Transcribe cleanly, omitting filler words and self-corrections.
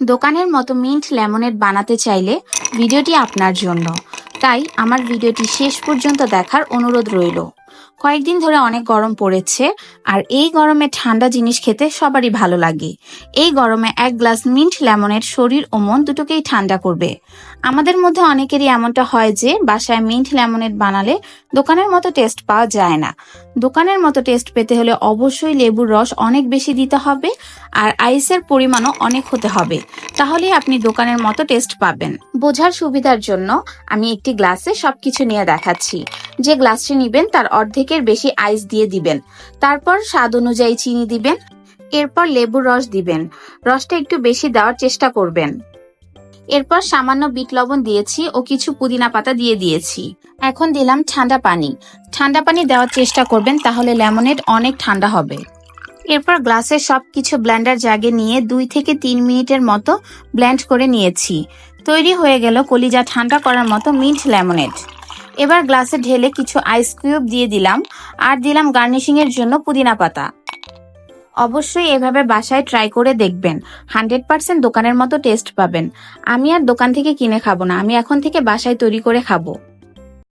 দোকানের মতো mint lemonade বানাতে চাইলে ভিডিওটি আপনার জন্য। তাই আমার ভিডিওটি শেষ পর্যন্ত দেখার অনুরোধ রইল। কয়েকদিন ধরে অনেক গরম পড়েছে, আর এই গরমে ঠান্ডা জিনিস খেতে সবারই ভালো লাগে। এই গরমে এক গ্লাস মিন্ট লেমনেড শরীর ও মন দুটোকেই ঠান্ডা করবে। আমাদের মধ্যে অনেকেরই এমনটা হয় যে বাসায় মিন্ট লেমনেড বানালে দোকানের মতো টেস্ট পাওয়া যায় না। দোকানের মতো টেস্ট পেতে হলে অবশ্যই লেবুর রস অনেক বেশি দিতে হবে, আর আইসের পরিমাণও অনেক হতে হবে, তাহলেই আপনি দোকানের মতো টেস্ট পাবেন। বোঝার সুবিধার জন্য আমি একটি গ্লাসে সবকিছু নিয়ে দেখাচ্ছি। যে গ্লাসটি নিবেন তার অর্ধেকের বেশি আইস দিয়ে দিবেন, তারপর স্বাদ অনুযায়ী চিনি দিবেন, এরপর লেবুর রস দিবেন। রসটা একটু বেশি দেওয়ার চেষ্টা করবেন। এরপর সামান্য বিট লবণ দিয়েছি ও কিছু পুদিনা পাতা দিয়ে দিয়েছি। এখন দিলাম ঠান্ডা পানি। ঠান্ডা পানি দেওয়ার চেষ্টা করবেন, তাহলে লেমনেড অনেক ঠান্ডা হবে। এরপর গ্লাসের সবকিছু ব্লেন্ডার জাগে নিয়ে 2 থেকে 3 মিনিটের মতো ব্লেন্ড করে নিয়েছি। তৈরি হয়ে গেল কলিজা ঠান্ডা করার মতো মিন্ট লেমনেড। এবার গ্লাসে ঢেলে কিছু আইস কিউব দিয়ে দিলাম, আর দিলাম গার্নিশিং এর জন্য পুদিনা পাতা। অবশ্যই এভাবে বাসায় ট্রাই করে দেখবেন, 100% দোকানের মতো টেস্ট পাবেন। আমি আর দোকান থেকে কিনে খাবো না, আমি এখন থেকে বাসায় তৈরি করে খাবো।